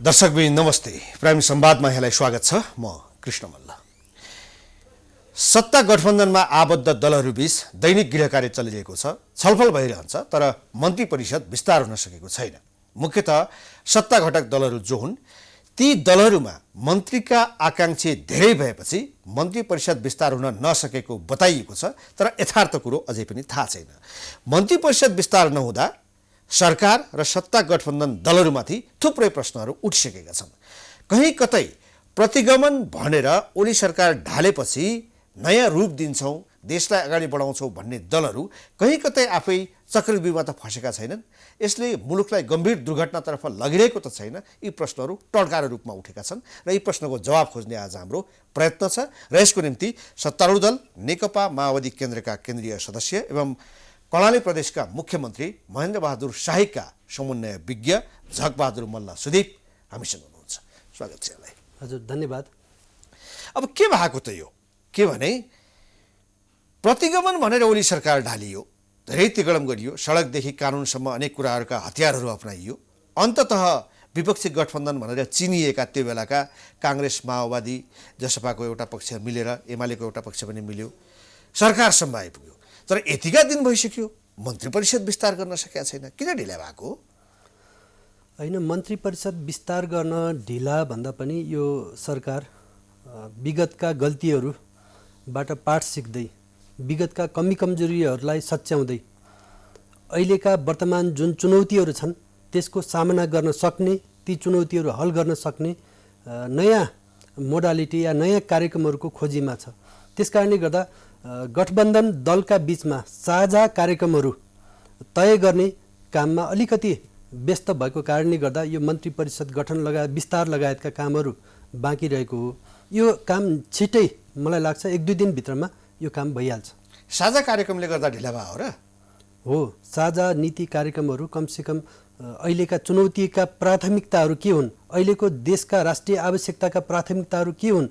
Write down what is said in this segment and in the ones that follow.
दर्शकबिन नमस्ते। प्राइम संवादमा यहाँलाई स्वागत छ। म कृष्ण मल्ल। सत्ता गठबन्धनमा आबद्ध दलहरूबीच दैनिक गृहकार्य चलिरहेको छ। छलफल भइरहन्छ, तर मन्त्री परिषद विस्तार हुन सकेको छैन। मुख्यतः सत्ता घटक दलहरू जो हुन्, ती दलहरूमा मन्त्रीका आकांक्षी धेरै भएपछि मन्त्री परिषद विस्तार हुन नसकेको बताइएको छ। तर यथार्थ कुरो अझै पनि थाहा छैन। मन्त्री परिषद विस्तार नहुँदा सरकार र सत्ता गठबन्धन दलहरूमाथि थुप्रै प्रश्नहरू उठिसकेका छन्। कहीँ कतै प्रतिगमन भनेर ओली सरकार ढालेपछि नयाँ रूप दिन्छौँ, देशलाई अगाडि बढाउँछौँ भन्ने दलहरू कहीँ कतै आफै चक्रव्यूहमा त फसेका छैनन्। यसले मुलुकलाई गम्भीर दुर्घटनातर्फ लगिरहेको त छैन। यी प्रश्नहरू टड्कारो रूपमा उठेका छन् र यी प्रश्नको जवाब खोज्ने आज हाम्रो प्रयत्न छ। र यसको निम्ति सत्तारूढ दल नेकपा माओवादी केन्द्रका केन्द्रीय सदस्य एवं कर्णाली प्रदेशका मुख्यमन्त्री महेन्द्र बहादुर शाहीका समन्वय विज्ञ झकबहादुर मल्ल सुदीप हामीसँग हुनुहुन्छ। स्वागत छ यहाँलाई। हजुर, धन्यवाद। अब के भएको त यो के भने प्रतिगमन भनेर ओली सरकार ढालियो, धेरै तिगडम गरियो, सडकदेखि कानुनसम्म अनेक कुराहरूका हतियारहरू अपनाइयो। अन्ततः विपक्षी गठबन्धन भनेर चिनिएका त्यो बेलाका काङ्ग्रेस, माओवादी, जसपाको एउटा पक्ष मिलेर एमालेको एउटा पक्ष पनि मिल्यो, सरकारसम्म आइपुग्यो। तर यतिका दिन भइसक्यो, मन्त्री परिषद विस्तार गर्न सकेका छैन। किन ढिला भएको? होइन, मन्त्री परिषद विस्तार गर्न ढिला भन्दा पनि यो सरकार विगतका गल्तीहरूबाट पाठ सिक्दै, विगतका कमी कमजोरीहरूलाई सच्याउँदै अहिलेका वर्तमान जुन चुनौतीहरू छन् त्यसको सामना गर्न सक्ने, ती चुनौतीहरू हल गर्न सक्ने नयाँ मोडालिटी या नयाँ कार्यक्रमहरूको खोजीमा छ। त्यसकारणले गर्दा गठबन्धन दलका बीचमा साझा कार्यक्रमहरू तय गर्ने काममा अलिकति व्यस्त भएको कारणले गर्दा यो मन्त्री परिषद गठन लगायत विस्तार लगायतका कामहरू बाँकी रहेको हो। यो काम छिटै, मलाई लाग्छ 1-2 दिनभित्रमा यो काम भइहाल्छ। साझा कार्यक्रमले गर्दा ढिला भयो र? हो, साझा नीति कार्यक्रमहरू कमसेकम अहिलेका चुनौतीका प्राथमिकताहरू के हुन्, अहिलेको देशका राष्ट्रिय आवश्यकताका प्राथमिकताहरू के हुन्,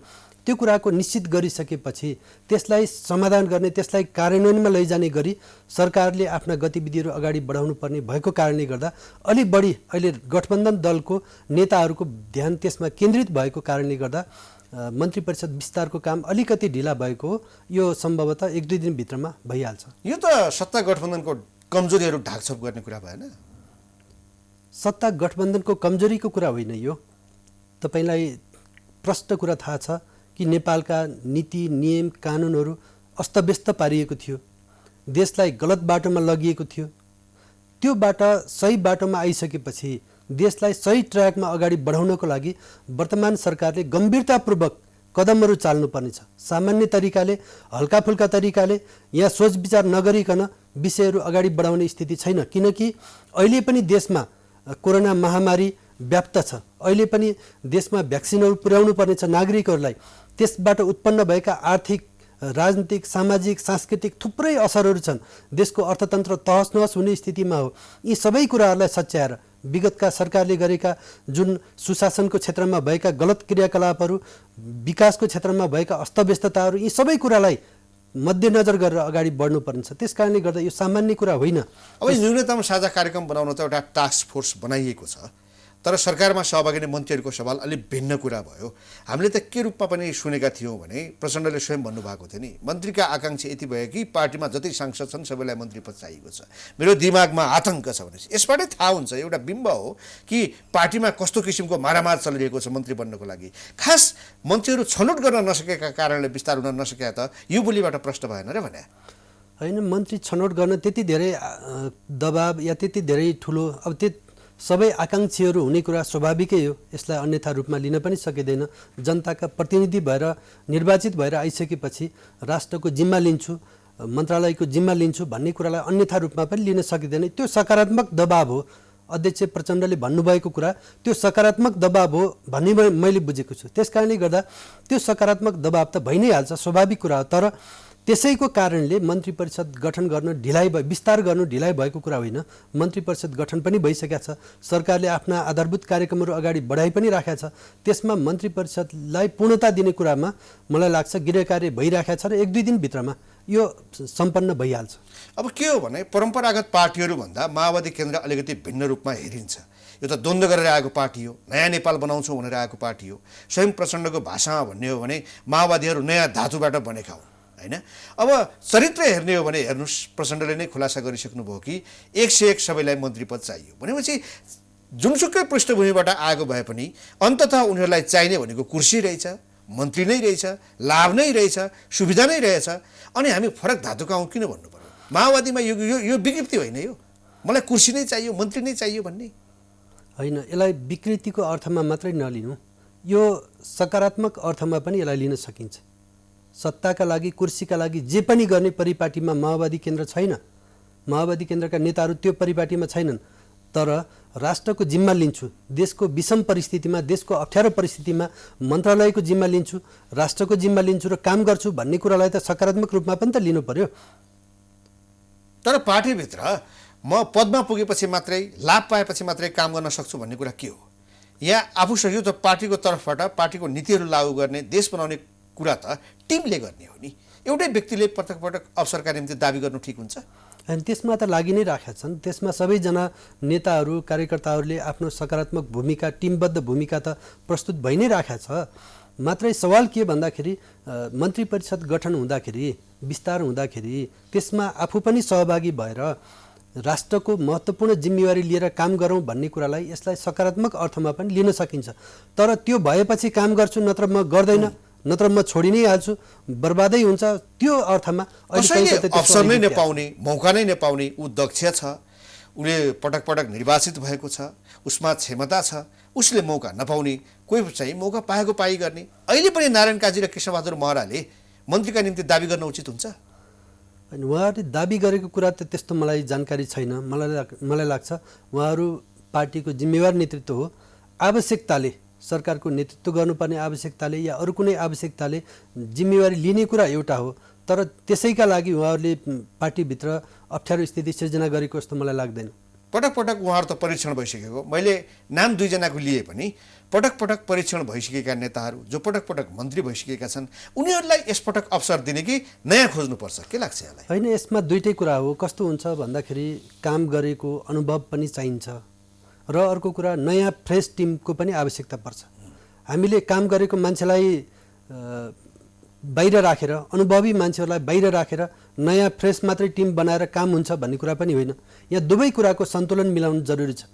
त्यो कुराको निश्चित गरिसकेपछि त्यसलाई समाधान गर्ने, त्यसलाई कार्यान्वयनमा लैजाने गरी सरकारले आफ्ना गतिविधिहरू अगाडि बढाउनु पर्ने भएको कारणले गर्दा अलि बढी अहिले गठबन्धन दलको नेताहरूको ध्यान त्यसमा केन्द्रित भएको कारणले गर्दा मन्त्री परिषद विस्तारको काम अलिकति ढिला भएको हो। यो सम्भवतः 1-2 दिनभित्रमा भइहाल्छ। यो त सत्ता गठबन्धनको कमजोरीहरू ढाकछोप गर्ने कुरा भएन? सत्ता गठबन्धनको कमजोरीको कुरा होइन यो। तपाईँलाई प्रष्ट कुरा थाहा छ कि नेपालका नीति, नियम, कानुनहरू अस्तव्यस्त पारिएको थियो, देशलाई गलत बाटोमा लगिएको थियो। त्यो बाटा सही बाटोमा आइसकेपछि देशलाई सही ट्र्याकमा अगाडि बढाउनको लागि वर्तमान सरकारले गम्भीरतापूर्वक कदमहरू चाल्नुपर्नेछ। सामान्य तरिकाले, हल्काफुल्का तरिकाले यहाँ सोच विचार नगरिकन विषयहरू अगाडि बढाउने स्थिति छैन। किनकि अहिले पनि देशमा कोरोना महामारी व्याप्त छ। अहिले पनि देशमा भ्याक्सिनहरू पुर्याउनु पर्नेछ नागरिकहरूलाई। त्यसबाट उत्पन्न भएका आर्थिक, राजनीतिक, सामाजिक, सांस्कृतिक थुप्रै असरहरू छन्। देशको अर्थतन्त्र तहस नहस हुने स्थितिमा हो। यी सबै कुराहरूलाई सच्याएर विगतका सरकारले गरेका जुन सुशासनको क्षेत्रमा भएका गलत क्रियाकलापहरू, विकासको क्षेत्रमा भएका अस्तव्यस्तताहरू, यी सबै कुरालाई मध्यनजर गरेर अगाडि बढ्नुपर्नेछ। त्यसकारणले गर्दा यो सामान्य कुरा होइन। अब न्यूनतम साझा कार्यक्रम बनाउन त एउटा टास्क फोर्स बनाइएको छ, तर सरकारमा सहभागी हुने मन्त्रीहरूको सवाल अलिक भिन्न कुरा भयो। हामीले त के रूपमा पनि सुनेका थियौँ भने प्रचण्डले स्वयं भन्नुभएको थियो नि, मन्त्रीका आकांक्षा यति भयो कि पार्टीमा जति सांसद छन् सबैलाई मन्त्री पद चाहिएको छ, मेरो दिमागमा आतंक छ भनेपछि यसबाटै थाहा हुन्छ, एउटा बिम्ब हो कि पार्टीमा कस्तो किसिमको मारामार चलिरहेको छ मन्त्री बन्नको लागि। खास मन्त्रीहरू छनौट गर्न नसकेका कारणले विस्तार हुन नसकेका त यो बोलीबाट प्रश्न भएन र भने? होइन, मन्त्री छनौट गर्न त्यति धेरै दबाब या त्यति धेरै ठुलो, अब त्यो सबै आकाङ्क्षीहरू हुने कुरा स्वाभाविकै हो। यसलाई अन्यथा रूपमा लिन पनि सकिँदैन। जनताका प्रतिनिधि भएर निर्वाचित भएर आइसकेपछि राष्ट्रको जिम्मा लिन्छु, मन्त्रालयको जिम्मा लिन्छु भन्ने कुरालाई अन्यथा रूपमा पनि लिन सकिँदैन। त्यो सकारात्मक दबाब हो। अध्यक्ष प्रचण्डले भन्नुभएको कुरा त्यो सकारात्मक दबाब हो भन्ने मैले बुझेको छु। त्यसकारणले गर्दा त्यो सकारात्मक दबाब त भइ नै हाल्छ, स्वाभाविक कुरा हो। तर त्यसैको कारणले मन्त्री परिषद गठन गर्न ढिलाइ विस्तार गर्नु ढिलाइ भएको कुरा होइन। मन्त्री परिषद गठन पनि भइसकेको छ। सरकारले आफ्ना आधारभूत कार्यक्रमहरू अगाडि बढाइ पनि राखेको छ। त्यसमा मन्त्री परिषदलाई पूर्णता दिने कुरामा मलाई लाग्छ गृहकार्य भइराखेको छ र 1-2 दिनभित्रमा यो सम्पन्न भइहाल्छ। अब के हो भने परम्परागत पार्टीहरू भन्दा माओवादी केन्द्र अलिकति भिन्न रूपमा हेरिन्छ। यो त द्वन्द्व गरेर आएको पार्टी हो, नयाँ नेपाल बनाउँछौँ भनेर आएको पार्टी हो। स्वयं प्रचण्डको भाषामा भन्ने हो भने माओवादीहरू नयाँ धातुबाट बनेका हुन्, होइन? अब चरित्र हेर्ने हो भने हेर्नुहोस्, प्रचण्डले नै खुलासा गरिसक्नुभयो कि 101 सबैलाई मन्त्री पद चाहियो भनेपछि जुनसुकै पृष्ठभूमिबाट आएको भए पनि अन्ततः उनीहरूलाई चाहिने भनेको कुर्सी रहेछ, मन्त्री नै रहेछ, लाभ नै रहेछ, सुविधा नै रहेछ। अनि हामी फरक धातुका हौँ किन भन्नु पर्यो? माओवादीमा यो यो यो विकृति होइन, यो मलाई कुर्सी नै चाहियो, मन्त्री नै चाहियो भन्ने होइन। यसलाई विकृतिको अर्थमा मात्रै नलिनु, यो सकारात्मक अर्थमा पनि यसलाई लिन सकिन्छ। सत्ताका लागि, कुर्सीका लागि जे पनि गर्ने परिपाटीमा माओवादी केन्द्र छैन, माओवादी केन्द्रका नेताहरू त्यो परिपाटीमा छैनन्। तर राष्ट्रको जिम्मा लिन्छु, देशको विषम परिस्थितिमा, देशको अप्ठ्यारो परिस्थितिमा मन्त्रालयको जिम्मा लिन्छु, राष्ट्रको जिम्मा लिन्छु र काम गर्छु भन्ने कुरालाई त सकारात्मक रूपमा पनि त लिनु पर्यो। तर पार्टीभित्र म पदमा पुगेपछि मात्रै, लाभ पाएपछि मात्रै काम गर्न सक्छु भन्ने कुरा के हो? यहाँ आफूसँग यो त पार्टीको तर्फबाट पार्टीको नीतिहरू लागू गर्ने, देश बनाउने कुरा त टिमले गर्ने हो नि। एउटै व्यक्तिले पटक पटक अवसरका निम्ति दाबी गर्नु ठिक हुन्छ? अनि त्यसमा त लागि नै राखेका छन्। त्यसमा सबैजना नेताहरू, कार्यकर्ताहरूले आफ्नो सकारात्मक भूमिका, टिमबद्ध भूमिका त प्रस्तुत भइ नै राखेको छ। मात्रै सवाल के भन्दाखेरि मन्त्री परिषद गठन हुँदाखेरि, विस्तार हुँदाखेरि त्यसमा आफू पनि सहभागी भएर राष्ट्रको महत्त्वपूर्ण जिम्मेवारी लिएर काम गरौँ भन्ने कुरालाई, यसलाई सकारात्मक अर्थमा पनि लिन सकिन्छ। तर त्यो भएपछि काम गर्छु, नत्र म गर्दैन, नत्र म छोडि नै हाल्छु, बर्बादै हुन्छ, त्यो अर्थमा कसैले अवसर नै नपाउने, मौका नै नपाउने। ऊ दक्ष छ, उसले पटक पटक निर्वाचित भएको छ, उसमा क्षमता छ, उसले मौका नपाउने, कोही चाहिँ मौका पाएको पाइ गर्ने। अहिले पनि नारायण काजी र कृष्णबहादुर महराले मन्त्रीका निम्ति दाबी गर्न उचित हुन्छ? अनि उहाँहरूले दाबी गरेको कुरा त त्यस्तो मलाई जानकारी छैन। मलाई लाग्छ उहाँहरू पार्टीको जिम्मेवार नेतृत्व हो। आवश्यकताले, सरकारको नेतृत्व गर्नुपर्ने आवश्यकताले या अरू कुनै आवश्यकताले जिम्मेवारी लिने कुरा एउटा हो। तर त्यसैका लागि उहाँहरूले पार्टीभित्र अप्ठ्यारो स्थिति सिर्जना गरेको जस्तो मलाई लाग्दैन। पटक पटक उहाँहरू त परीक्षण भइसकेको, मैले नाम 2 जनाको लिए पनि पटक पटक परीक्षण भइसकेका नेताहरू जो पटक पटक मन्त्री भइसकेका छन्, उनीहरूलाई यसपटक अवसर दिने कि नयाँ खोज्नुपर्छ? के लाग्छ यहाँलाई? होइन, यसमा दुईटै कुरा हो। कस्तो हुन्छ भन्दाखेरि काम गरेको अनुभव पनि चाहिन्छ र अर्को कुरा नयाँ फ्रेस टिमको पनि आवश्यकता पर्छ। हामीले काम गरेको मान्छेलाई बाहिर राखेर, अनुभवी मान्छेहरूलाई बाहिर राखेर नयाँ फ्रेस मात्रै टिम बनाएर काम हुन्छ भन्ने कुरा पनि होइन। यहाँ दुवै कुराको सन्तुलन मिलाउनु जरुरी छ।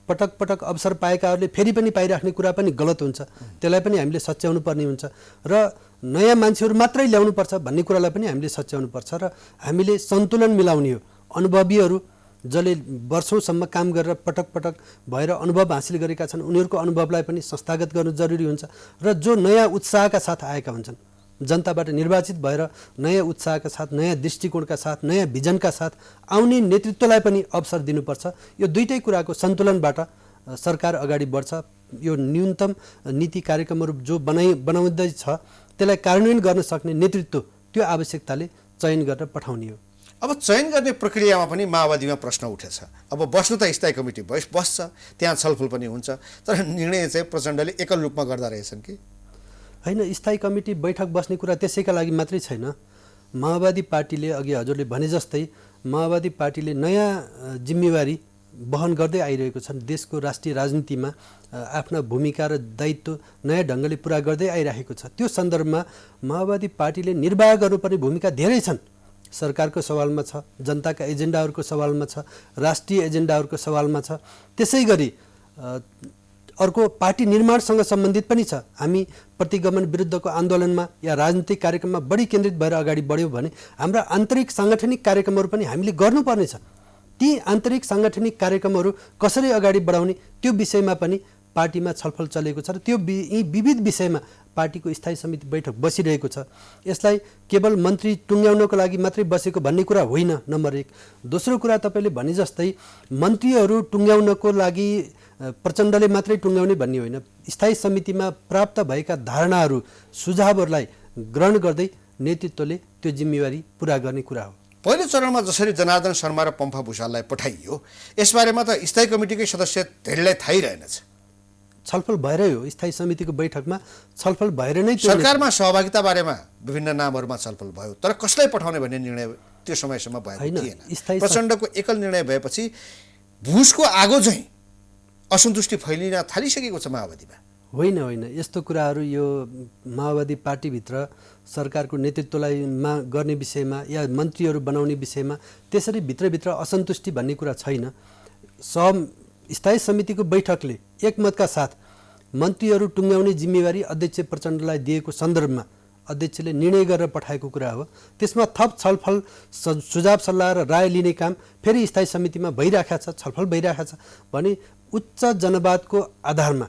पटक पटक अवसर पाएकाहरूले फेरि पनि पाइराख्ने कुरा पनि गलत हुन्छ, त्यसलाई पनि हामीले सच्याउनु पर्ने हुन्छ। र नयाँ मान्छेहरू मात्रै ल्याउनुपर्छ भन्ने कुरालाई पनि हामीले सच्याउनुपर्छ र हामीले सन्तुलन मिलाउने हो। अनुभवीहरू जसले वर्षौँसम्म काम गरेर पटक पटक भएर अनुभव हासिल गरेका छन्, उनीहरूको अनुभवलाई पनि संस्थागत गर्नु जरुरी हुन्छ। र जो नयाँ उत्साहका साथ आएका हुन्छन्, जनताबाट निर्वाचित भएर नयाँ उत्साहका साथ, नयाँ दृष्टिकोणका साथ, नयाँ भिजनका साथ आउने नेतृत्वलाई पनि अवसर दिनुपर्छ। यो दुईटै कुराको सन्तुलनबाट सरकार अगाडि बढ्छ। यो न्यूनतम नीति कार्यक्रमहरू जो बनाउँदैछ त्यसलाई कार्यान्वयन गर्न सक्ने नेतृत्व त्यो आवश्यकताले चयन गरेर पठाउने हो। अब चयन गर्ने प्रक्रियामा पनि माओवादीमा प्रश्न उठेछ। अब बस्नु त स्थायी कमिटी बस्छ, त्यहाँ छलफल पनि हुन्छ, तर निर्णय चाहिँ प्रचण्डले एकल रूपमा गर्दा रहेछन् कि होइन? स्थायी कमिटी बैठक बस्ने कुरा त्यसैका लागि मात्रै छैन। माओवादी पार्टीले अघि हजुरले भने जस्तै माओवादी पार्टीले नयाँ जिम्मेवारी वहन गर्दै आइरहेको छन्। देशको राष्ट्रिय राजनीतिमा आफ्ना भूमिका र दायित्व नयाँ ढङ्गले पुरा गर्दै आइरहेको छ। त्यो सन्दर्भमा माओवादी पार्टीले निर्वाह गर्नुपर्ने भूमिका धेरै छन्। सरकारको सवालमा छ, जनताका एजेन्डाहरूको सवालमा छ, राष्ट्रिय एजेन्डाहरूको सवालमा छ। त्यसै गरी अर्को पार्टी निर्माणसँग सम्बन्धित पनि छ। हामी प्रतिगमन विरुद्धको आन्दोलनमा या राजनीतिक कार्यक्रममा बढी केन्द्रित भएर अगाडि बढ्यौँ भने हाम्रा आन्तरिक साङ्गठनिक कार्यक्रमहरू पनि हामीले गर्नुपर्नेछ। ती आन्तरिक साङ्गठनिक कार्यक्रमहरू कसरी अगाडि बढाउने त्यो विषयमा पनि पार्टीमा छलफल चलेको छ र त्यो यी विविध विषयमा पार्टीको स्थायी समिति बैठक बसिरहेको छ। यसलाई केवल मन्त्री टुङ्ग्याउनको लागि मात्रै बसेको भन्ने कुरा होइन, नम्बर 1। दोस्रो कुरा, तपाईँले भने जस्तै मन्त्रीहरू टुङ्ग्याउनको लागि प्रचण्डले मात्रै टुङ्ग्याउने भन्ने होइन। स्थायी समितिमा प्राप्त भएका धारणाहरू, सुझावहरूलाई ग्रहण गर्दै नेतृत्वले त्यो जिम्मेवारी पुरा गर्ने कुरा हो। पहिलो चरणमा जसरी जनार्दन शर्मा र पम्फा भूषाललाई पठाइयो, यसबारेमा त स्थायी कमिटीकै सदस्य धेरैलाई थाहै रहेनछ। छलफल भएरै हो, स्थायी समितिको बैठकमा छलफल भएर नै सरकारमा सहभागिता बारेमा विभिन्न नामहरूमा छलफल भयो, तर कसलाई पठाउने भन्ने निर्णय त्यो समयसम्म भएको थिएन। प्रचण्डको एकल निर्णय भएपछि भुसको आगो चाहिँ असन्तुष्टि फैलिन थालिसकेको छ माओवादीमा। होइन होइन, यस्तो कुराहरू यो माओवादी पार्टीभित्र सरकारको नेतृत्वलाई गर्ने विषयमा या मन्त्रीहरू बनाउने विषयमा त्यसरी भित्रभित्र असन्तुष्टि भन्ने कुरा छैन। स्थायी समितिको बैठकले एकमतका साथ मन्त्रीहरू टुङ्ग्याउने जिम्मेवारी अध्यक्ष प्रचण्डलाई दिएको सन्दर्भमा अध्यक्षले निर्णय गरेर पठाएको कुरा हो। त्यसमा थप छलफल सुझाव सल्लाह र राय लिने काम फेरि स्थायी समितिमा भइरहेको छ, छलफल भइरहेको छ भने उच्च जनवादको आधारमा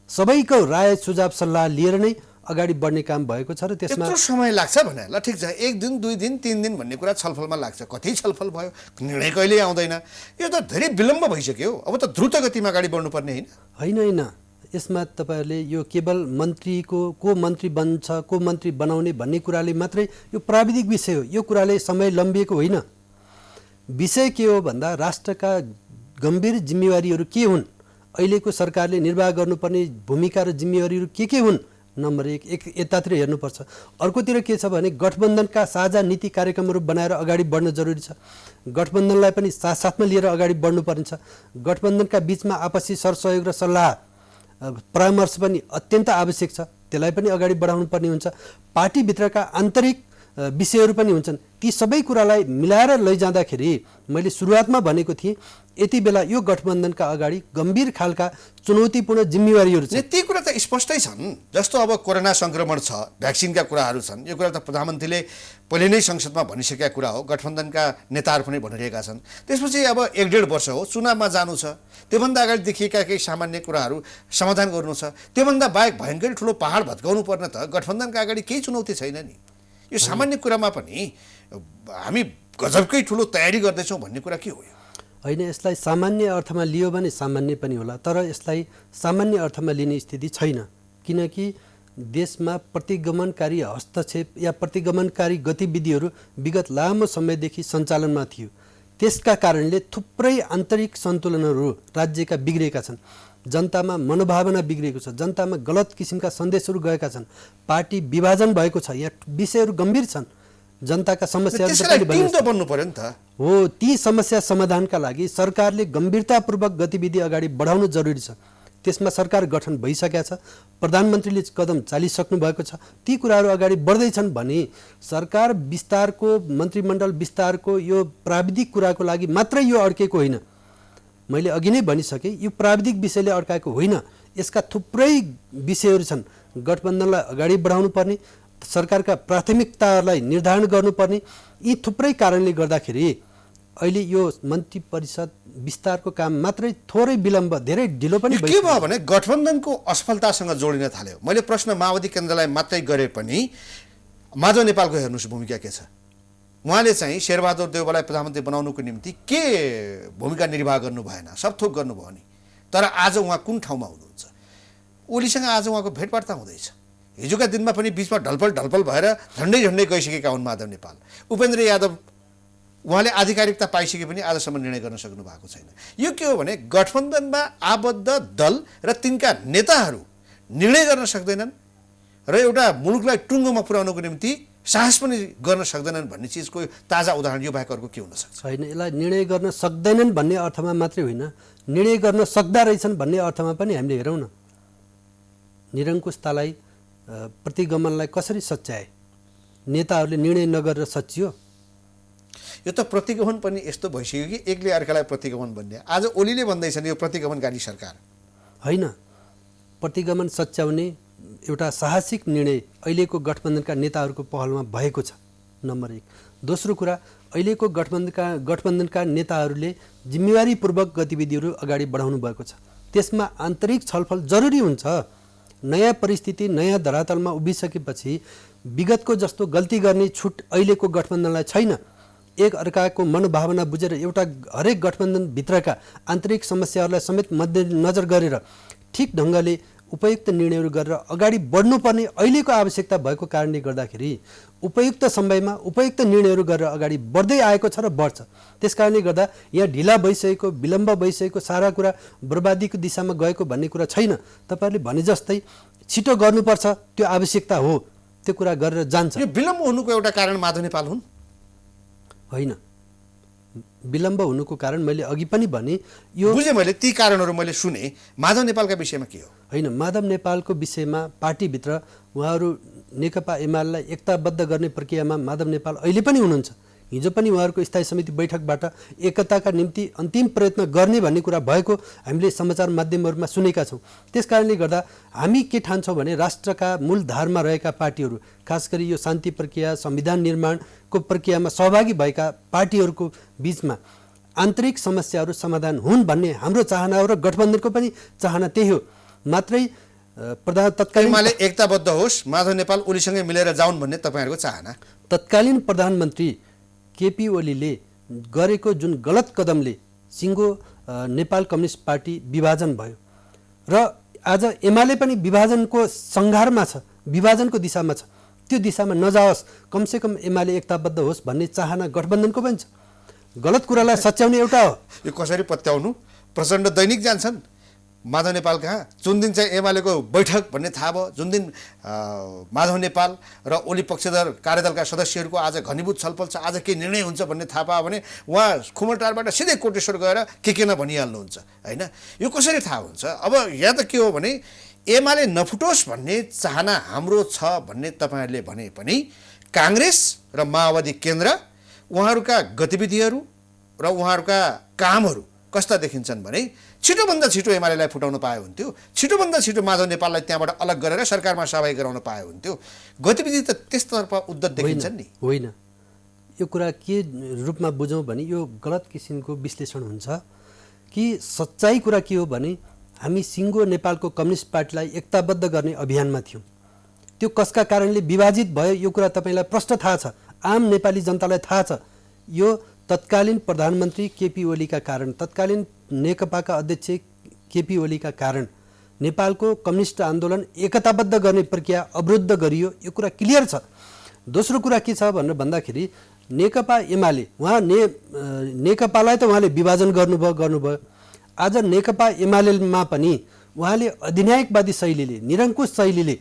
सबैको राय सुझाव सल्लाह लिएर नै अगाडि बढ्ने काम भएको छ र त्यसमा यत्रो समय लाग्छ भने ल ठिक छ, 1 दिन 2 दिन 3 दिन भन्ने कुरा छलफलमा लाग्छ। कति छलफल भयो, निर्णय कहिले आउँदैन, यो त धेरै विलम्ब भइसक्यो। अब त द्रुत गतिमा अगाडि बढ्नुपर्ने होइन? होइन, यसमा तपाईँहरूले यो केवल मन्त्रीको को मन्त्री बन्छ को मन्त्री बनाउने भन्ने कुराले मात्रै यो प्राविधिक विषय हो, यो कुराले समय लम्बिएको होइन। विषय के हो भन्दा राष्ट्रका गम्भीर जिम्मेवारीहरू के हुन्, अहिलेको सरकारले निर्वाह गर्नुपर्ने भूमिका र जिम्मेवारीहरू के हुन्, नम्बर एक यतातिर हेर्नुपर्छ। अर्कोतिर के छ भने गठबन्धनका साझा नीति कार्यक्रमहरू बनाएर अगाडि बढ्न जरुरी छ। गठबन्धनलाई पनि साथसाथमा लिएर अगाडि बढ्नुपर्ने छ। गठबन्धनका बिचमा आपसी सरसहयोग र सल्लाह परामर्श पनि अत्यन्त आवश्यक छ, त्यसलाई पनि अगाडि बढाउनु पर्ने हुन्छ। पार्टीभित्रका आन्तरिक विषयहरू पनि हुन्छन्, ती सबै कुरालाई मिलाएर लैजाँदाखेरि मैले सुरुवातमा भनेको थिएँ यति बेला यो गठबन्धनका अगाडि गम्भीर खालका चुनौतीपूर्ण जिम्मेवारीहरू छन्। ती कुरा त स्पष्टै छन्। जस्तो अब कोरोना संक्रमण छ, भ्याक्सिनका कुराहरू छन्, यो कुरा त प्रधानमन्त्रीले पहिले नै संसदमा भनिसकेका कुरा हो, गठबन्धनका नेताहरू पनि भनिरहेका छन्। त्यसपछि अब 1.5 वर्ष हो, चुनावमा जानु छ, त्योभन्दा अगाडि देखिएका केही सामान्य कुराहरू समाधान गर्नु छ। त्योभन्दा बाहेक भयङ्कर ठुलो पहाड भत्काउनु पर्ने त गठबन्धनका अगाडि केही चुनौती छैन नि। यो सामान्य कुरामा पनि हामी गजबकै ठुलो तयारी गर्दैछौँ भन्ने कुरा के हो? होइन, यसलाई सामान्य अर्थमा लियो भने सामान्य पनि होला, तर यसलाई सामान्य अर्थमा लिने स्थिति छैन। किनकि देशमा प्रतिगमनकारी हस्तक्षेप या प्रतिगमनकारी गतिविधिहरू विगत लामो समयदेखि सञ्चालनमा थियो। त्यसका कारणले थुप्रै आन्तरिक सन्तुलनहरू राज्यका बिग्रेका छन्। जनतामा मनोभावना बिग्रेको छ, जनतामा गलत किसिमका सन्देशहरू गएका छन्, पार्टी विभाजन भएको छ, यहाँ विषयहरू गम्भीर छन्। जनताका समस्याहरू बन्नु पर्यो नि त हो। ती समस्या समाधानका लागि सरकारले गम्भीरतापूर्वक गतिविधि अगाडि बढाउनु जरुरी छ। त्यसमा सरकार गठन भइसकेका छ, प्रधानमन्त्रीले कदम चालिसक्नु भएको छ, ती कुराहरू अगाडि बढ्दैछन् भने सरकार विस्तारको मन्त्रीमण्डल विस्तारको यो प्राविधिक कुराको लागि मात्रै यो अड्केको होइन। मैले अघि नै भनिसकेँ, यो प्राविधिक विषयले अड्काएको होइन, यसका थुप्रै विषयहरू छन्। गठबन्धनलाई अगाडि बढाउनु पर्ने, सरकारका प्राथमिकताहरूलाई निर्धारण गर्नुपर्ने, यी थुप्रै कारणले गर्दाखेरि अहिले यो मन्त्री परिषद विस्तारको काम मात्रै थोरै विलम्ब, धेरै ढिलो पनि के भयो भने गठबन्धनको असफलतासँग जोडिन थाल्यो। मैले प्रश्न माओवादी केन्द्रलाई मात्रै गरे पनि माधव नेपालको हेर्नुहोस् भूमिका के छ। उहाँले चाहिँ शेरबहादुर देउवालाई प्रधानमन्त्री बनाउनुको निम्ति के भूमिका निर्वाह गर्नु भएन, सबथोक गर्नुभयो नि। तर आज उहाँ कुन ठाउँमा हुनुहुन्छ? ओलीसँग आज उहाँको भेटवार्ता हुँदैछ। हिजोका दिनमा पनि बिचमा ढलपल भएर झन्डै गइसकेका हुन् माधव नेपाल। उपेन्द्र यादव उहाँले आधिकारिकता पाइसके पनि आजसम्म निर्णय गर्न सक्नु भएको छैन। यो के हो भने गठबन्धनमा आबद्ध दल र तिनका नेताहरू निर्णय गर्न सक्दैनन् र एउटा मुलुकलाई टुङ्गोमा पुर्याउनको निम्ति साहस पनि गर्न सक्दैनन् भन्ने चिजको ताजा उदाहरण यो बाहेक अर्को के हुन सक्छ? होइन, यसलाई निर्णय गर्न सक्दैनन् भन्ने अर्थमा मात्रै होइन, निर्णय गर्न सक्दा रहेछन् भन्ने अर्थमा पनि हामीले हेरौँ न। निरङ्कुशतालाई प्रतिगमनलाई कसरी सच्याए? नेताहरूले निर्णय नगरेर सच्यायो। यो त प्रतिगमन पनि यस्तो भइसक्यो कि एकले अर्कालाई प्रतिगमन भन्ने। आज ओलीले भन्दैछन् यो प्रतिगमनकारी सरकार होइन। प्रतिगमन सच्याउने एउटा साहसिक निर्णय अहिलेको गठबन्धनका नेताहरूको पहलमा भएको छ, नम्बर 1। दोस्रो कुरा, अहिलेको गठबन्धनका नेताहरूले जिम्मेवारीपूर्वक गतिविधिहरू अगाडि बढाउनु भएको छ। त्यसमा आन्तरिक छलफल जरुरी हुन्छ। नयाँ परिस्थिति नयाँ धरातलमा उभिसकेपछि विगतको जस्तो गल्ती गर्ने छुट अहिलेको गठबन्धनलाई छैन। एक अर्काको मनोभावना बुझेर एउटा हरेक गठबन्धनभित्रका आन्तरिक समस्याहरूलाई समेत मध्यनजर गरेर ठिक ढङ्गले उपयुक्त निर्णयहरू गरेर अगाडि बढ्नुपर्ने अहिलेको आवश्यकता भएको कारणले गर्दाखेरि उपयुक्त समयमा उपयुक्त निर्णयहरू गरेर अगाडि बढ्दै आएको छ र बढ्छ। त्यस कारणले गर्दा यहाँ ढिला भइसकेको, विलम्ब भइसकेको, सारा कुरा बर्बादीको दिशामा गएको भन्ने कुरा छैन। तपाईँहरूले भने जस्तै छिटो गर्नुपर्छ, त्यो आवश्यकता हो, त्यो कुरा गरेर जान्छ। यो विलम्ब हुनुको एउटा कारण माधव नेपाल हुन्? होइन, विलम्ब हुनुको कारण मैले अघि पनि भने यो बुझेँ मैले, ती कारणहरू मैले सुने। माधव नेपालका विषयमा के हो? होइन, माधव नेपालको विषयमा पार्टीभित्र उहाँहरू नेकपा एमालेलाई एकताबद्ध गर्ने प्रक्रियामा माधव नेपाल अहिले पनि हुनुहुन्छ। हिजो पनि उहाँहरूको स्थायी समिति बैठकबाट एकताका निम्ति अन्तिम प्रयत्न गर्ने भन्ने कुरा भएको हामीले समाचार माध्यमहरूमा सुनेका छौँ। त्यस कारणले गर्दा हामी के ठान्छौँ भने राष्ट्रका मूलधारमा रहेका पार्टीहरू, खास गरी यो शान्ति प्रक्रिया, संविधान निर्माणको प्रक्रियामा सहभागी भएका पार्टीहरूको बिचमा आन्तरिक समस्याहरू समाधान हुन् भन्ने हाम्रो चाहना हो र गठबन्धनको पनि चाहना त्यही हो। मात्रै तत्कालीन एमाले एकताबद्ध होस्, माधव नेपाल ओलीसँगै मिलेर जाउन् भन्ने तपाईँहरूको चाहना। तत्कालीन प्रधानमन्त्री केपी ओलीले गरेको जुन गलत कदमले सिङ्गो नेपाल कम्युनिस्ट पार्टी विभाजन भयो र आज एमाले पनि विभाजनको सङ्घारमा छ, विभाजनको दिशामा छ। त्यो दिशामा नजाओस्, कमसेकम एमाले एकताबद्ध होस् भन्ने चाहना गठबन्धनको पनि छ। गलत कुरालाई सच्याउने एउटा हो। यो कसरी पत्याउनु? प्रचण्ड दैनिक जान्छन् माधव नेपाल कहाँ। जुन दिन चाहिँ एमालेको बैठक भन्ने थाहा भयो, जुन दिन माधव नेपाल र ओली पक्षधर कार्यदलका सदस्यहरूको आज घनीभूत छलफल छ, आज के निर्णय हुन्छ भन्ने थाहा पायो भने उहाँ खुमलटारबाट सिधै कोटेश्वर गएर के नभनिहाल्नुहुन्छ होइन। यो कसरी थाहा हुन्छ? अब यहाँ त के हो भने एमाले नफुटोस् भन्ने चाहना हाम्रो छ भन्ने तपाईँहरूले भने पनि काङ्ग्रेस र माओवादी केन्द्र उहाँहरूका गतिविधिहरू र उहाँहरूका कामहरू कस्ता देखिन्छन् भने छिटोभन्दा छिटो एमालेलाई फुटाउन पाए हुन्थ्यो, छिटोभन्दा छिटो माधव नेपाललाई त्यहाँबाट अलग गरेर सरकारमा सहभागी गराउन पाए हुन्थ्यो। गतिविधि त त्यसतर्फ उद्धत देखिन्छन् नि। होइन, यो कुरा के रूपमा बुझौँ भने यो गलत किसिमको विश्लेषण हुन्छ कि सच्चाइ कुरा के हो भने हामी सिङ्गो नेपालको कम्युनिस्ट पार्टीलाई एकताबद्ध गर्ने अभियानमा थियौँ। त्यो कसका कारणले विभाजित भयो यो कुरा तपाईँलाई प्रष्ट थाहा छ, आम नेपाली जनतालाई थाहा छ। यो तत्कालीन प्रधानमन्त्री केपी ओलीका कारण, तत्कालीन नेकपाका अध्यक्ष केपी ओलीका कारण नेपालको कम्युनिस्ट आन्दोलन एकताबद्ध गर्ने प्रक्रिया अवरुद्ध गरियो। यो कुरा क्लियर छ। दोस्रो कुरा के छ भनेर भन्दाखेरि नेकपा एमाले नेकपालाई त उहाँले विभाजन गर्नुभयो। आज नेकपा एमालेमा पनि उहाँले अधिनायकवादी शैलीले, निरङ्कुश शैलीले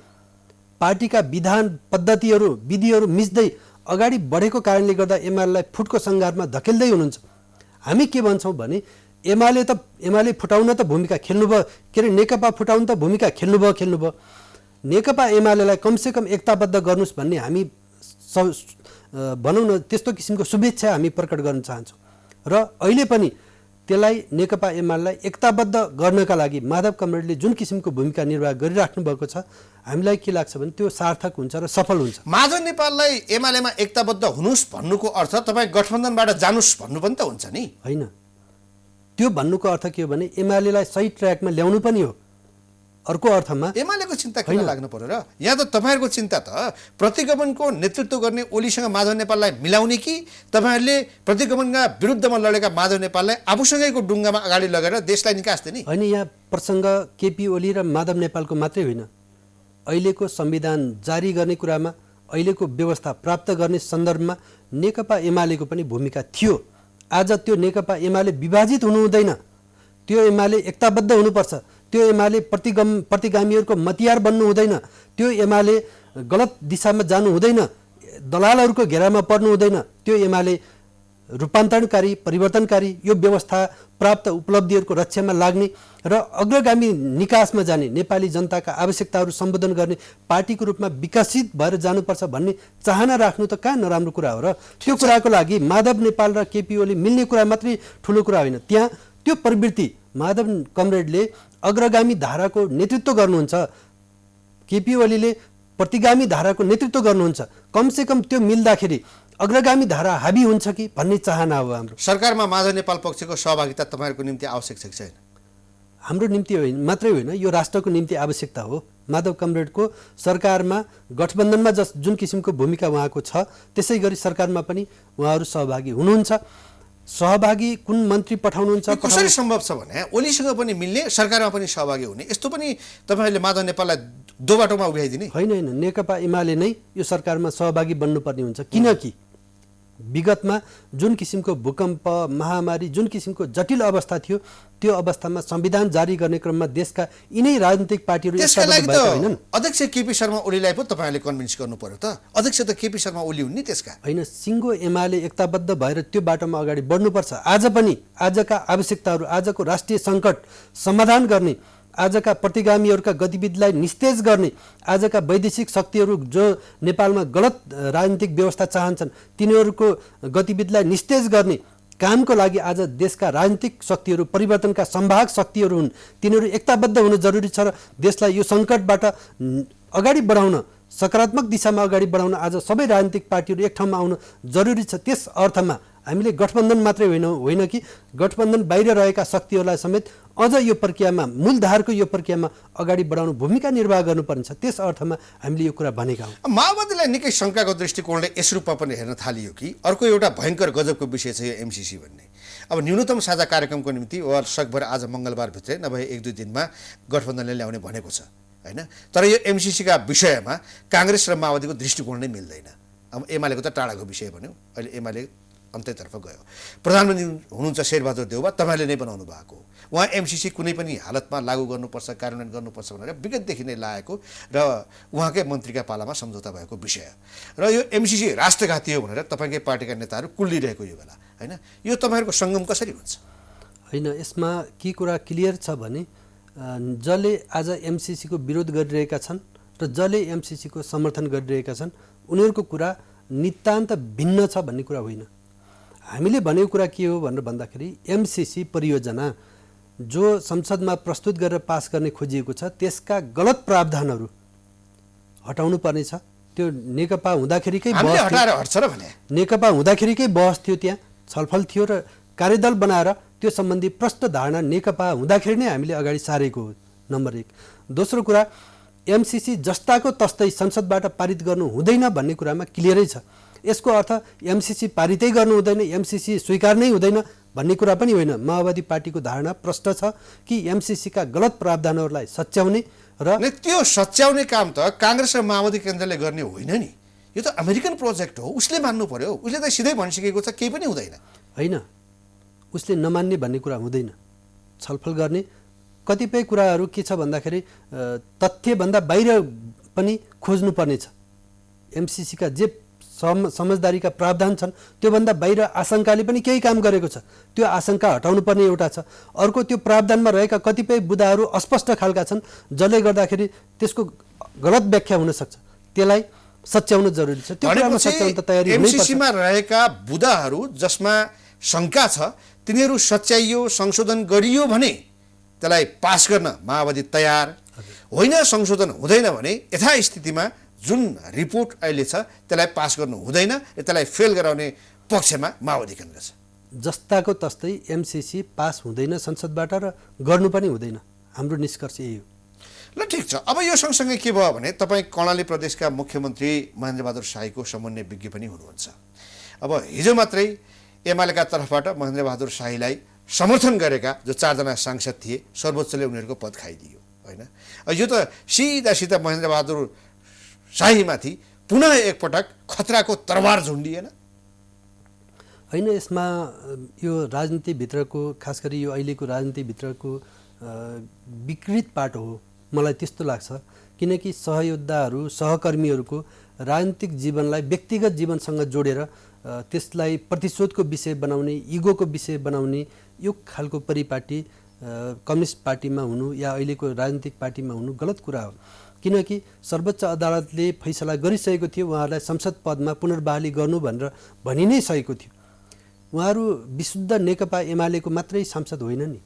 पार्टीका विधान पद्धतिहरू विधिहरू मिच्दै अगाडि बढेको कारणले गर्दा एमालेलाई फुटको सङ्घारमा धकेल्दै हुनुहुन्छ। हामी के भन्छौँ भने एमाले फुटाउन त भूमिका खेल्नुभयो, के अरे नेकपा फुटाउन त भूमिका खेल्नुभयो। नेकपा एमालेलाई कमसेकम एकताबद्ध गर्नुहोस् भन्ने हामी भनौँ न त्यस्तो किसिमको शुभेच्छा हामी प्रकट गर्न चाहन्छौँ। र अहिले पनि त्यसलाई नेकपा एमालेलाई एकताबद्ध गर्नका लागि माधव कमरेडले जुन किसिमको भूमिका निर्वाह गरिराख्नु भएको छ, हामीलाई के लाग्छ भने त्यो सार्थक हुन्छ र सफल हुन्छ। माधव नेपाललाई एमालेमा एकताबद्ध हुनुहोस् भन्नुको अर्थ तपाईँ गठबन्धनबाट जानुस् भन्नु पनि त हुन्छ नि? होइन, त्यो भन्नुको अर्थ के हो भने एमालेलाई सही ट्र्याकमा ल्याउनु पनि हो। अर्को अर्थमा एमालेको चिन्ता किन लाग्नु पर्यो र? यहाँ त तपाईँहरूको चिन्ता त प्रतिगमनको नेतृत्व गर्ने ओलीसँग माधव नेपाललाई मिलाउने कि तपाईँहरूले प्रतिगमनका विरुद्धमा लडेका माधव नेपाललाई आफूसँगैको डुङ्गामा अगाडि लगेर देशलाई निकास दिने? होइन, यहाँ प्रसङ्ग केपी ओली र माधव नेपालको मात्रै होइन। अहिलेको संविधान जारी गर्ने कुरामा, अहिलेको व्यवस्था प्राप्त गर्ने सन्दर्भमा नेकपा एमालेको पनि भूमिका थियो। आज त्यो नेकपा एमाले विभाजित हुनु हुँदैन, त्यो एमाले एकताबद्ध हुनुपर्छ। त्यो एमाले प्रतिगामीहरूको मतियार बन्नु हुँदैन, त्यो एमाले गलत दिशामा जानु हुँदैन, दलालहरूको घेरामा पर्नु हुँदैन। त्यो एमाले रूपान्तरणकारी, परिवर्तनकारी, यो व्यवस्था प्राप्त उपलब्धिहरूको रक्षामा लाग्ने र अग्रगामी निकासमा जाने, नेपाली जनताका आवश्यकताहरू सम्बोधन गर्ने पार्टीको रूपमा विकसित भएर जानुपर्छ भन्ने चाहना राख्नु त कहाँ नराम्रो कुरा हो र? त्यो कुराको लागि माधव नेपाल र केपी ओली मिल्ने कुरा मात्रै ठुलो कुरा होइन। त्यहाँ त्यो प्रवृत्ति माधव कमरेडले अग्रगामी धाराको नेतृत्व गर्नुहुन्छ, केपी ओलीले प्रतिगामी धाराको नेतृत्व गर्नुहुन्छ। कमसेकम त्यो मिल्दाखेरि अग्रगामी धारा हाबी हुन्छ कि भन्ने चाहना हो हाम्रो। सरकारमा माधव नेपाल पक्षको सहभागिता तपाईँहरूको निम्ति आवश्यक छ कि छैन? हाम्रो निम्ति होइन मात्रै होइन, यो राष्ट्रको निम्ति आवश्यकता हो। माधव कमरेडको सरकारमा गठबन्धनमा जुन किसिमको भूमिका उहाँको छ, त्यसै गरी सरकारमा पनि उहाँहरू सहभागी हुनुहुन्छ। सहभागी कुन मन्त्री पठाउनुहुन्छ? कसरी सम्भव छ भने ओलीसँग पनि मिल्ने, सरकारमा पनि सहभागी हुने, यस्तो पनि तपाईँहरूले माधव नेपाललाई दो बाटोमा उभ्याइदिने? होइन, नेकपा एमाले नै यो सरकारमा सहभागी बन्नुपर्ने हुन्छ। किनकि विगतमा जुन किसिमको भूकम्प महामारी जुन किसिमको जटिल अवस्था थियो त्यो अवस्थामा संविधान जारी गर्ने क्रममा देशका यिनै राजनीतिक पार्टीहरू त्यसका लागि एकताबद्ध भएका होइनन्। त अध्यक्ष केपी शर्मा ओलीलाई पो तपाईँहरूले कन्भिन्स गर्नु पर्यो त। अध्यक्ष त केपी शर्मा ओली हुन् नि त्यसका। होइन, सिङ्गो एमाले एकताबद्ध भएर त्यो बाटोमा अगाडि बढ्नुपर्छ। आज पनि आजका आवश्यकताहरू, आजको राष्ट्रिय सङ्कट समाधान गर्ने, आजका प्रतिगामीहरूका गतिविधिलाई निस्तेज गर्ने, आजका वैदेशिक शक्तिहरू जो नेपालमा गलत राजनीतिक व्यवस्था चाहन्छन् तिनीहरूको गतिविधिलाई निस्तेज गर्ने कामको लागि आज देशका राजनीतिक शक्तिहरू परिवर्तनका सम्भाग शक्तिहरू हुन्। तिनीहरू एकताबद्ध हुनु जरुरी छ र देशलाई यो सङ्कटबाट अगाडि बढाउन, सकारात्मक दिशामा अगाडि बढाउन आज सबै राजनीतिक पार्टीहरू एक ठाउँमा आउन जरुरी छ। त्यस अर्थमा हामीले गठबन्धन मात्रै होइन कि गठबन्धन बाहिर रहेका शक्तिहरूलाई समेत अझ यो प्रक्रियामा मूलधारको यो प्रक्रियामा अगाडि बढाउनु भूमिका निर्वाह गर्नुपर्छ। त्यस अर्थमा हामीले यो कुरा भनेका हौँ। माओवादीलाई निकै शङ्काको दृष्टिकोणले यस रूपमा पनि हेर्न थालियो कि अर्को एउटा भयङ्कर गजबको विषय छ यो एमसिसी भन्ने। अब न्यूनतम साझा कार्यक्रमको निम्ति सकभर आज मङ्गलबारभित्रै नभए 1-2 दिनमा गठबन्धनले ल्याउने भनेको छ होइन। तर यो एमसिसीका विषयमा काङ्ग्रेस र माओवादीको दृष्टिकोण नै मिल्दैन। अब एमालेको त टाढाको विषय भन्यो, अहिले एमाले अन्त्यतर्फ गयो। प्रधानमन्त्री हुनुहुन्छ शेरबहादुर देउवा, तपाईँले नै बनाउनु भएको। उहाँ एमसिसी कुनै पनि हालतमा लागू गर्नुपर्छ, कार्यान्वयन गर्नुपर्छ भनेर विगतदेखि नै लागेको र उहाँकै मन्त्रीका पालामा सम्झौता भएको विषय र यो एमसिसी राष्ट्रघाती हो भनेर तपाईँकै पार्टीका नेताहरू कुल्लिरहेको यो बेला होइन। यो तपाईँहरूको सङ्गम कसरी हुन्छ? होइन, यसमा के कुरा क्लियर छ भने जसले आज एमसिसीको विरोध गरिरहेका छन् र जसले एमसिसीको समर्थन गरिरहेका छन् उनीहरूको कुरा नितान्त भिन्न छ भन्ने कुरा होइन। हामीले भनेको कुरा के हो भनेर भन्दाखेरि एमसिसी परियोजना जो संसदमा प्रस्तुत गरेर पास गर्ने खोजिएको छ त्यसका गलत प्रावधानहरू हटाउनु पर्नेछ। त्यो नेकपा हुँदाखेरिकै बहस थियो, त्यहाँ छलफल थियो र कार्यदल बनाएर त्यो सम्बन्धी प्रष्ट धारणा नेकपा हुँदाखेरि नै हामीले अगाडि सारेको हो, नम्बर 1। दोस्रो कुरा, एमसिसी जस्ताको तस्तै संसदबाट पारित गर्नु हुँदैन भन्ने कुरामा क्लियरै छ। यसको अर्थ एमसिसी पारितै गर्नु हुँदैन, एमसिसी स्वीकार नै हुँदैन भन्ने कुरा पनि होइन। माओवादी पार्टीको धारणा प्रष्ट छ कि एमसिसीका गलत प्रावधानहरूलाई सच्याउने र त्यो सच्याउने काम त काङ्ग्रेस र माओवादी केन्द्रले गर्ने होइन नि। यो त अमेरिकन प्रोजेक्ट हो, उसले मान्नु पर्यो। उसले त सिधै भनिसकेको छ केही पनि हुँदैन। होइन, उसले नमान्ने भन्ने कुरा हुँदैन। छलफल गर्ने कतिपय कुराहरू के छ भन्दाखेरि तथ्यभन्दा बाहिर पनि खोज्नुपर्ने छ। एमसिसीका जे समझदारीका प्रावधान छन् त्योभन्दा बाहिर आशंकाले पनि केही काम गरेको छ, त्यो आशंका हटाउनु पर्ने एउटा छ। अर्को, त्यो प्रावधानमा रहेका कतिपय बुदाहरू अस्पष्ट खालका छन् जसले गर्दाखेरि त्यसको गलत व्याख्या हुनसक्छ, त्यसलाई सच्याउन जरुरी छ। त्यो कुरामा सच्याउन त तयारी हुनैपर्छ। एमसिसीमा रहेका बुदाहरू जसमा शङ्का छ तिनीहरू सच्याइयो, संशोधन गरियो भने त्यसलाई पास गर्न माओवादी तयार होइन। संशोधन हुँदैन भने यथास्थितिमा जुन रिपोर्ट अहिले छ त्यसलाई पास गर्नु हुँदैन, त्यसलाई फेल गराउने पक्षमा माओवादी केन्द्र छ। जस्ताको तस्तै एमसिसी पास हुँदैन संसदबाट र गर्नु पनि हुँदैन, हाम्रो निष्कर्ष यही हो। ल ठिक छ। अब यो सँगसँगै के भयो भने तपाईँ कर्णाली प्रदेशका मुख्यमन्त्री महेन्द्रबहादुर शाहीको समन्वय विज्ञ पनि हुनुहुन्छ। अब हिजो मात्रै एमालेका तर्फबाट महेन्द्रबहादुर शाहीलाई समर्थन गरेका जो 4 जना सांसद थिए सर्वोच्चले उनीहरूको पद खाइदियो होइन। यो त सिधा महेन्द्रबहादुर शाहीमाथि पुनः एकपटक खतराको तरवार झुन्डिएन? होइन, यसमा यो राजनीतिभित्रको खास गरी यो अहिलेको राजनीतिभित्रको विकृत पाटो हो मलाई त्यस्तो लाग्छ। किनकि सहयोद्धाहरू सहकर्मीहरूको राजनीतिक जीवनलाई व्यक्तिगत जीवनसँग जोडेर त्यसलाई प्रतिशोधको विषय बनाउने, इगोको विषय बनाउने यो खालको परिपाटी कम्युनिस्ट पार्टीमा हुनु या अहिलेको राजनीतिक पार्टीमा हुनु गलत कुरा हो। किनकि सर्वोच्च अदालतले फैसला गरिसकेको थियो उहाँहरूलाई संसद पदमा पुनर्बहाली गर्नु भनेर भनि नै सकेको थियो। उहाँहरू विशुद्ध नेकपा एमालेको मात्रै सांसद होइन नि,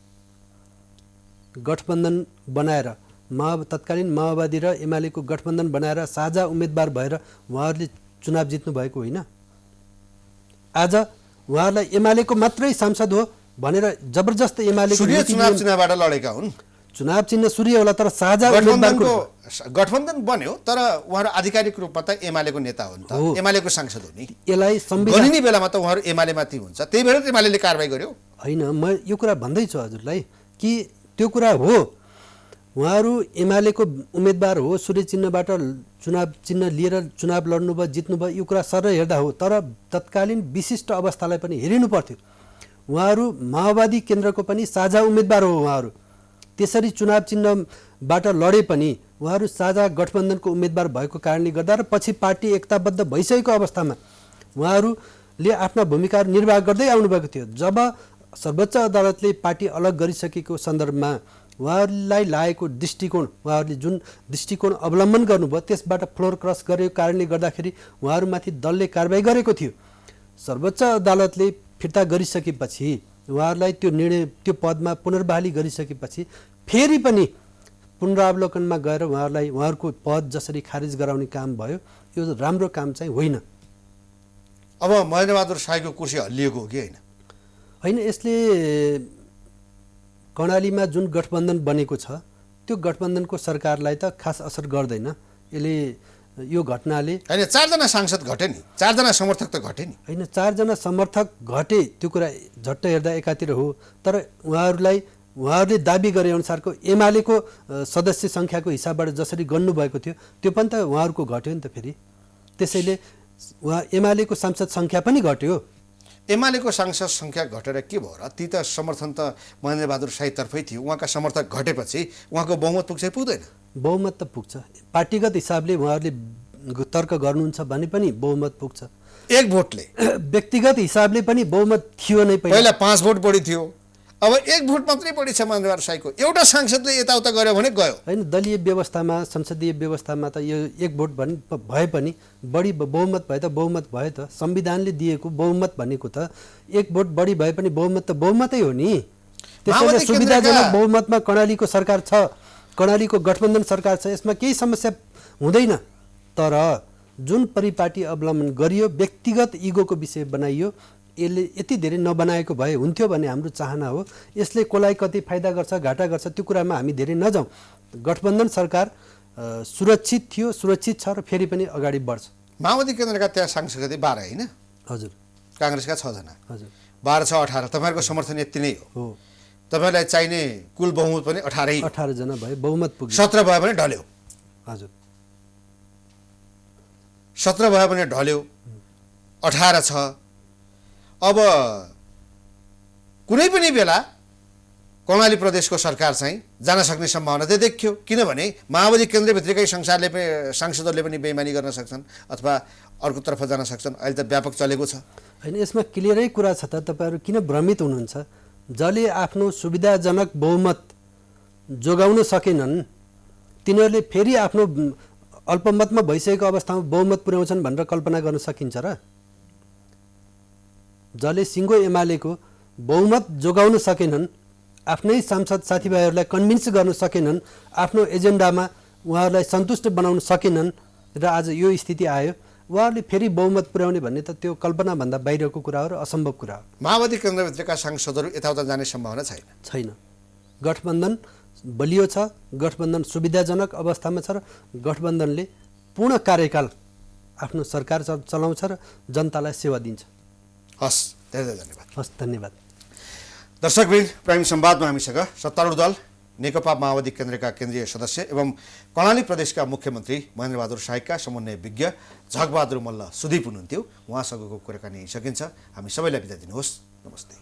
गठबन्धन बनाएर तत्कालीन माओवादी र एमालेको गठबन्धन बनाएर साझा उम्मेदवार भएर उहाँहरूले चुनाव जित्नु भएको होइन। आज उहाँहरूलाई एमालेको मात्रै सांसद हो भनेर जबरजस्त एमालेको चुनावबाट लडेका हुन्। चुनाव चिन्ह सूर्य होला तर साझा गठबन्धन बन्यो तर उहाँहरू आधिकारिक रूपमा त एमालेको नेता हो नि त, एमालेको सांसद हो नि। यसलाई संविधान बेलामा त उहाँहरू एमाले माथि हुन्छ, त्यही भएर एमालेले कारबाही गर्यो। होइन, म यो कुरा भन्दैछु हजुरलाई कि त्यो कुरा हो। उहाँहरू एमालेको उम्मेदवार हो, सूर्य चिन्हबाट चुनाव चिन्ह लिएर चुनाव लड्नुभयो, जित्नुभयो, यो कुरा सर हेर्दा हो। तर तत्कालीन विशिष्ट अवस्थालाई पनि हेरिनु पर्थ्यो। उहाँहरू माओवादी केन्द्रको पनि साझा उम्मेदवार हो। उहाँहरू त्यसरी चुनाव चिन्हबाट लडे पनि उहाँहरू साझा गठबन्धनको उम्मेदवार भएको कारणले गर्दा र पछि पार्टी एकताबद्ध भइसकेको अवस्थामा उहाँहरूले आफ्ना भूमिकाहरू निर्वाह गर्दै आउनुभएको थियो। जब सर्वोच्च अदालतले पार्टी अलग गरिसकेको सन्दर्भमा उहाँहरूलाई लागेको दृष्टिकोण, उहाँहरूले जुन दृष्टिकोण अवलम्बन गर्नुभयो त्यसबाट फ्लोर क्रस गरेको कारणले गर्दाखेरि उहाँहरूमाथि दलले कारबाही गरेको थियो। सर्वोच्च अदालतले फिर्ता गरिसकेपछि उहाँहरूलाई त्यो निर्णय, त्यो पदमा पुनर्बहाली गरिसकेपछि फेरि पनि पुनरावलोकनमा गएर उहाँहरूलाई उहाँहरूको पद जसरी खारिज गराउने काम भयो, यो राम्रो काम चाहिँ होइन। अब महेन्द्रबहादुर साईको कुर्सी हल्लिएको हो कि होइन? होइन, यसले कर्णालीमा जुन गठबन्धन बनेको छ त्यो गठबन्धनको सरकारलाई त खास असर गर्दैन। यसले यो घटनाले होइन, 4 जना सांसद घटे नि, 4 जना समर्थक त घटे नि। होइन, 4 जना समर्थक घटे त्यो कुरा झट्ट हेर्दा एकातिर हो, तर उहाँहरूले दाबी गरे अनुसारको एमालेको सदस्य सङ्ख्याको हिसाबबाट जसरी गर्नुभएको थियो त्यो पनि त उहाँहरूको घट्यो नि त फेरि। त्यसैले एमालेको सांसद सङ्ख्या पनि घट्यो। एमालेको सांसद सङ्ख्या घटेर के भयो र? ती त समर्थन त महेन्द्रबहादुर साईतर्फै थियो। उहाँका समर्थक घटेपछि उहाँको बहुमत पुग्छ पुग्दैन? बहुमत त पुग्छ। पार्टीगत हिसाबले उहाँहरूले तर्क गर्नुहुन्छ भने पनि बहुमत पुग्छ। 1 भोटले व्यक्तिगत हिसाबले पनि बहुमत थियो नै। पहिला 5 भोट बढी थियो, अब 1 भोट मात्रै बढी छ महेन्द्रबहादुर साईको। एउटा सांसदले यताउता गर्यो भने गयो। होइन, दलीय व्यवस्थामा, संसदीय व्यवस्थामा त यो 1 भोट भए पनि बढी बहुमत भए त बहुमत भयो त। संविधानले दिएको बहुमत भनेको त 1 भोट बढी भए पनि बहुमत त बहुमतै हो नि। त्यसैले सुविधाजनक बहुमतमा कर्णालीको सरकार छ, कर्णालीको गठबन्धन सरकार छ, यसमा केही समस्या हुँदैन। तर जुन परिपाटी अवलम्बन गरियो, व्यक्तिगत इगोको विषय बनाइयो, यसले यति धेरै नबनाएको भए हुन्थ्यो भन्ने हाम्रो चाहना हो। यसले कसलाई कति फाइदा गर्छ, घाटा गर्छ, त्यो कुरामा हामी धेरै नजाउँ। गठबन्धन सरकार सुरक्षित थियो, सुरक्षित छ र फेरि पनि अगाडि बढ्छ। माओवादी केन्द्रका त्यहाँ सांसद 12 होइन? हजुर। काङ्ग्रेसका 6 जना। हजुर। 12 छ 18। तपाईँहरूको समर्थन यति नै हो। तपाईँलाई चाहिने कुल बहुमत पनि 18 जना भए, बहुमत पुग्यो। 17 भयो भने ढल्यो। हजुर। 17 भयो भने ढल्यो, 18 छ। अब कुनै पनि बेला कर्णाली प्रदेशको सरकार चाहिँ जान सक्ने सम्भावना चाहिँ देखियो। किनभने माओवादी केन्द्रभित्रकै सांसदहरूले पनि बेइमानी गर्न सक्छन् अथवा अर्कोतर्फ जान सक्छन्। अहिले त व्यापक चलेको छ। होइन, यसमा क्लियरै कुरा छ त। तपाईँहरू किन भ्रमित हुनुहुन्छ? जसले आफ्नो सुविधाजनक बहुमत जोगाउन सकेनन् तिनीहरूले फेरि आफ्नो अल्पमतमा भइसकेको अवस्थामा बहुमत पुर्याउँछन् भनेर कल्पना गर्न सकिन्छ र? जसले सिङ्गो एमालेको बहुमत जोगाउन सकेनन्, आफ्नै सांसद साथीभाइहरूलाई कन्भिन्स गर्न सकेनन्, आफ्नो एजेन्डामा उहाँहरूलाई सन्तुष्ट बनाउन सकेनन् र आज यो स्थिति आयो, उहाँहरूले फेरि बहुमत पुर्याउने भन्ने त त्यो कल्पनाभन्दा बाहिरको कुरा हो र असम्भव कुरा हो। माओवादी केन्द्रभित्रका सांसदहरू यताउता जाने सम्भावना छैन। गठबन्धन बलियो छ, गठबन्धन सुविधाजनक अवस्थामा छ र गठबन्धनले पूर्ण कार्यकाल आफ्नो सरकार चलाउँछ र जनतालाई सेवा दिन्छ। हस्, धेरै धेरै धन्यवाद। हस्, धन्यवाद। दर्शकवृन्द, प्राइम संवादमा हामीसँग सत्तारूढ दल नेकपा माओवादी केन्द्रका केन्द्रीय सदस्य एवं कर्णाली प्रदेशका मुख्यमन्त्री महेन्द्रबहादुर साईका समन्वय विज्ञ झगबहादुर मल्ल सुदीप हुनुहुन्थ्यो। उहाँसँगको कुराकानी सकिन्छ। हामी सबैलाई बिदा दिनुहोस्। नमस्ते।